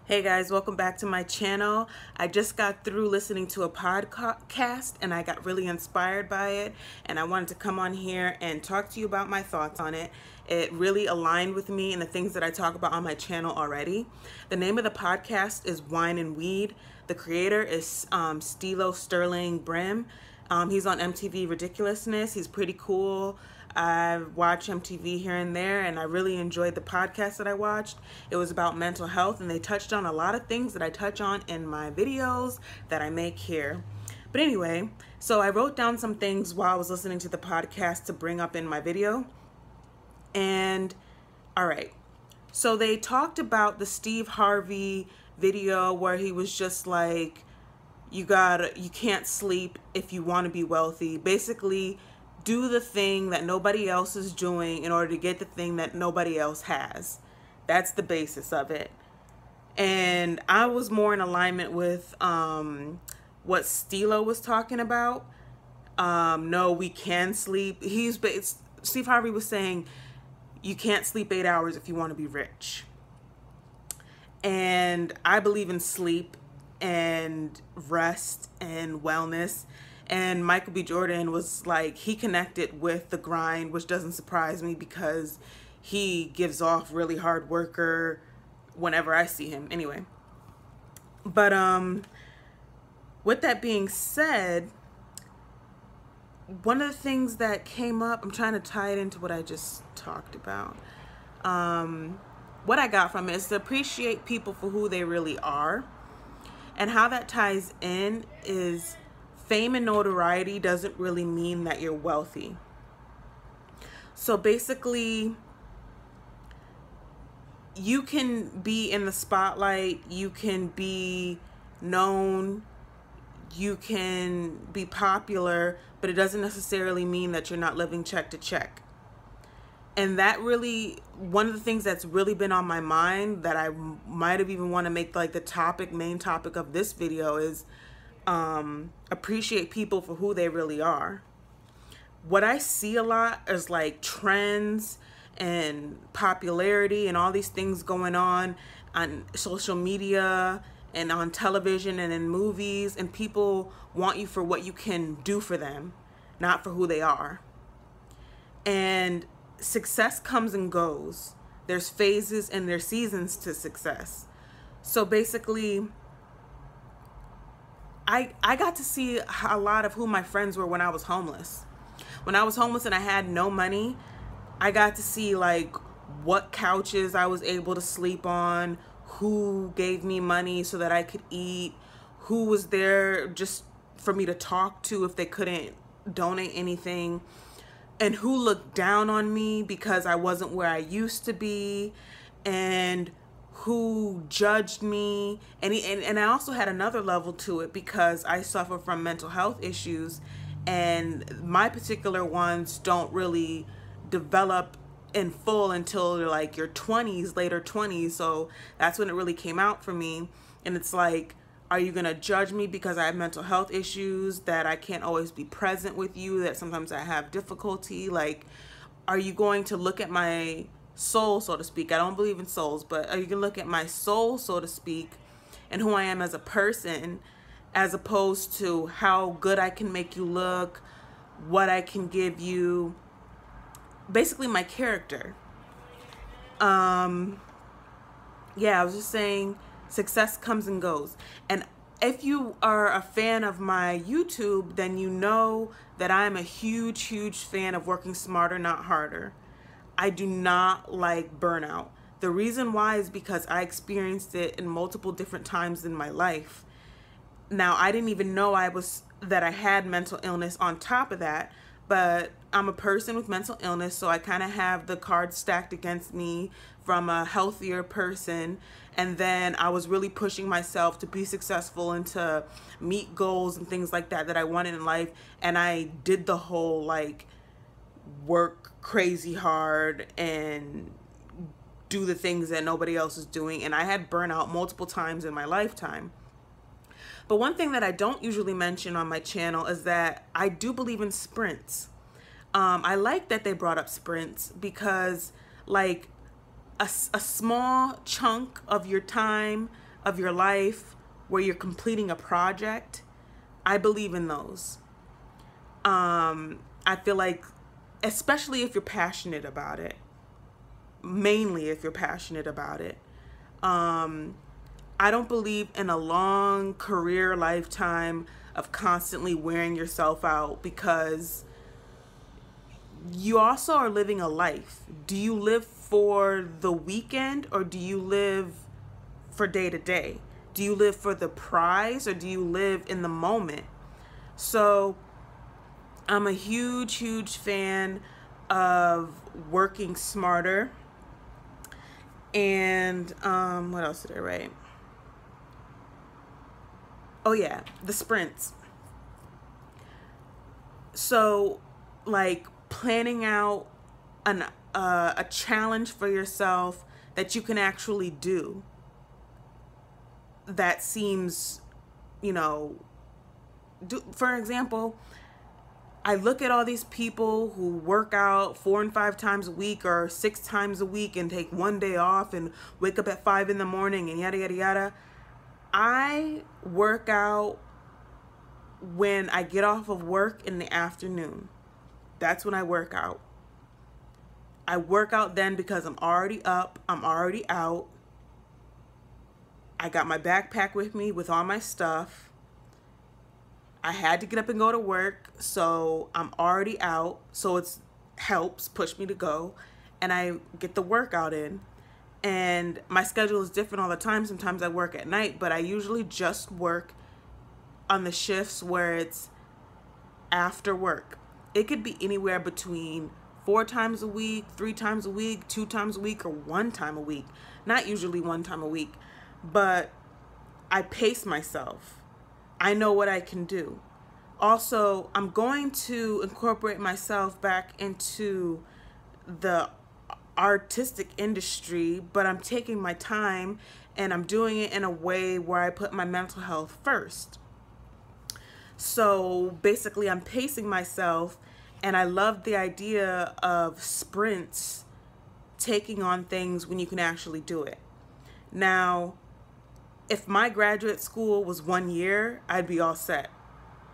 Hey guys, welcome back to my channel. I just got through listening to a podcast and I got really inspired by it, and I wanted to come on here and talk to you about my thoughts on it. It really aligned with me and the things that I talk about on my channel already. The name of the podcast is Wine and Weed. The creator is Stilo Sterling Brim. He's on MTV Ridiculousness. He's pretty cool. I watch MTV here and there, and I really enjoyed the podcast that I watched. It was about mental health, and they touched on a lot of things that I touch on in my videos that I make here. But anyway, so I wrote down some things while I was listening to the podcast to bring up in my video. And all right, so they talked about the Steve Harvey video where he was just like, you can't sleep if you want to be wealthy. Basically, do the thing that nobody else is doing in order to get the thing that nobody else has. That's the basis of it. And I was more in alignment with what Stilo was talking about. No, we can sleep. Steve Harvey was saying you can't sleep 8 hours if you want to be rich. And I believe in sleep and rest and wellness. And Michael B. Jordan was like, he connected with the grind, which doesn't surprise me because he gives off really hard worker whenever I see him anyway. But with that being said, one of the things that came up, I'm trying to tie it into what I just talked about. What I got from it is to appreciate people for who they really are. And how that ties in is fame and notoriety doesn't really mean that you're wealthy. So basically, you can be in the spotlight, you can be known, you can be popular, but it doesn't necessarily mean that you're not living check to check. And that really, one of the things that's really been on my mind that I might have even want to make like the main topic of this video is appreciate people for who they really are. What I see a lot is like trends and popularity and all these things going on social media and on television and in movies, and people want you for what you can do for them, not for who they are. And success comes and goes. There's phases and there's seasons to success. So basically, I got to see a lot of who my friends were when I was homeless. When I was homeless and I had no money, I got to see like what couches I was able to sleep on, who gave me money so that I could eat, who was there just for me to talk to if they couldn't donate anything, and who looked down on me because I wasn't where I used to be, and who judged me. And I also had another level to it because I suffer from mental health issues, and my particular ones don't really develop in full until like your 20s, later 20s. So that's when it really came out for me. And it's like, are you gonna judge me because I have mental health issues, that I can't always be present with you, that sometimes I have difficulty? Like, are you going to look at my soul, so to speak? I don't believe in souls, but are you gonna look at my soul, so to speak, and who I am as a person, as opposed to how good I can make you look, what I can give you, basically my character. Yeah, I was just saying, success comes and goes. And if you are a fan of my YouTube, then you know that I'm a huge, huge fan of working smarter, not harder. I do not like burnout. The reason why is because I experienced it in multiple different times in my life. Now, I didn't even know that I had mental illness on top of that, but I'm a person with mental illness, so I kind of have the cards stacked against me from a healthier person. And then I was really pushing myself to be successful and to meet goals and things like that I wanted in life. And I did the whole like work crazy hard and do the things that nobody else is doing. And I had burnout multiple times in my lifetime. But one thing that I don't usually mention on my channel is that I do believe in sprints. I like that they brought up sprints because like a small chunk of your time, of your life where you're completing a project, I believe in those. I feel like, especially if you're passionate about it, mainly if you're passionate about it. I don't believe in a long career lifetime of constantly wearing yourself out, because you also are living a life. Do you live for the weekend, or do you live for day to day? Do you live for the prize, or do you live in the moment? So I'm a huge, huge fan of working smarter. And what else did I write? Oh yeah, the sprints. So like planning out a challenge for yourself that you can actually do, that seems, for example, I look at all these people who work out 4 and 5 times a week or 6 times a week and take one day off and wake up at 5 in the morning and yada, yada, yada. I work out when I get off of work in the afternoon. That's when I work out. I work out then because I'm already up, I'm already out. I got my backpack with me with all my stuff. I had to get up and go to work, so I'm already out, so it helps push me to go, and I get the workout in. And my schedule is different all the time. Sometimes I work at night, but I usually just work on the shifts where it's after work. It could be anywhere between 4 times a week, 3 times a week, 2 times a week, or 1 time a week. Not usually 1 time a week, but I pace myself. I know what I can do. Also, I'm going to incorporate myself back into the artistic industry, but I'm taking my time and I'm doing it in a way where I put my mental health first. So basically I'm pacing myself, and I love the idea of sprints, taking on things when you can actually do it. Now, if my graduate school was 1 year, I'd be all set.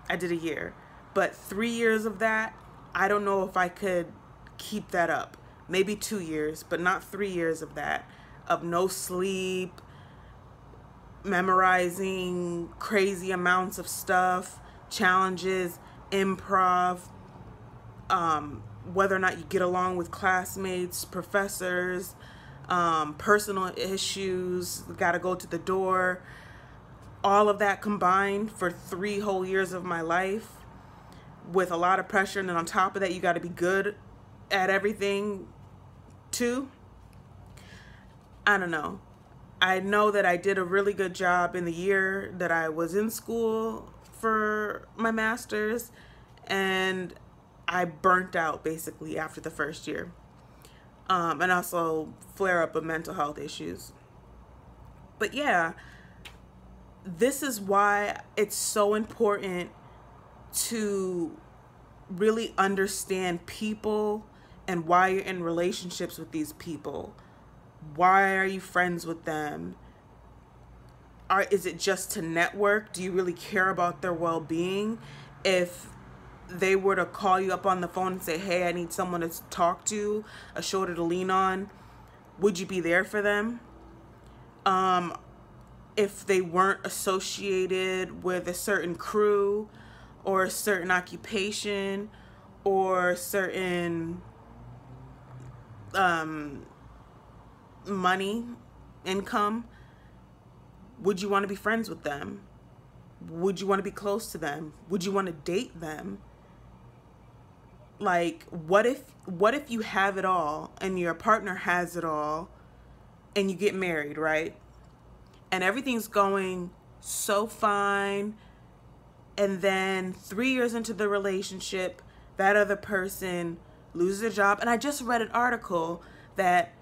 I did a year. But 3 years of that, I don't know if I could keep that up. Maybe 2 years, but not 3 years of that. Of no sleep, memorizing crazy amounts of stuff, challenges, improv, whether or not you get along with classmates, professors, personal issues, gotta go to the door, all of that combined for 3 whole years of my life with a lot of pressure. And then on top of that, you gotta be good at everything too. I don't know. I know that I did a really good job in the year that I was in school for my master's, and I burnt out basically after the first year. And also flare up of mental health issues. But yeah, this is why it's so important to really understand people and why you're in relationships with these people. Why are you friends with them? Is it just to network? Do you really care about their well-being? If they were to call you up on the phone and say, hey, I need someone to talk to, a shoulder to lean on, would you be there for them? If they weren't associated with a certain crew or a certain occupation or certain money, income, would you want to be friends with them? Would you want to be close to them? Would you want to date them? Like, what if you have it all and your partner has it all and you get married, right? And everything's going so fine, and then 3 years into the relationship, that other person loses their job. And I just read an article that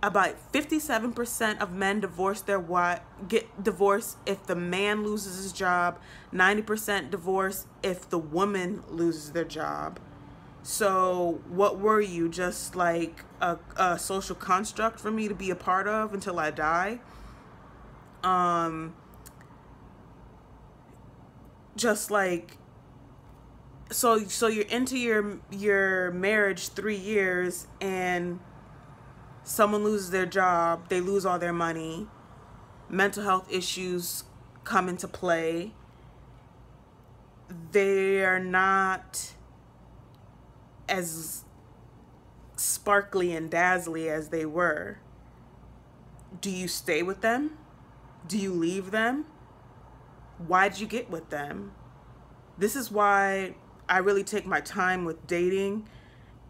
about 57% of men get divorced if the man loses his job, 90% divorce if the woman loses their job. So what were you, just like a social construct for me to be a part of until I die? Just like, so you're into your marriage 3 years, and someone loses their job, they lose all their money, mental health issues come into play, they are not as sparkly and dazzly as they were. Do you stay with them? Do you leave them? Why'd you get with them? This is why I really take my time with dating,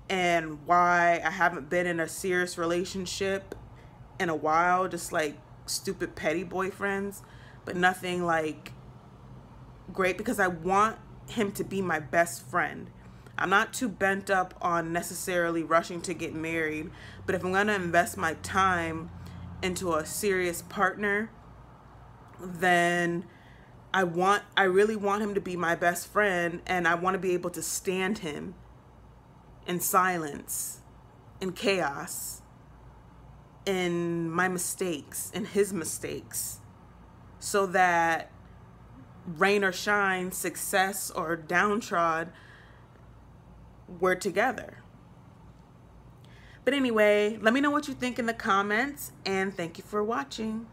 and why I haven't been in a serious relationship in a while, just like stupid petty boyfriends, but nothing like great, because I want him to be my best friend. I'm not too bent up on necessarily rushing to get married, but if I'm going to invest my time into a serious partner, then I really want him to be my best friend, and I want to be able to stand him in silence, in chaos, in my mistakes, in his mistakes, so that rain or shine, success or downtrodden, we're together. But anyway, let me know what you think in the comments, and thank you for watching.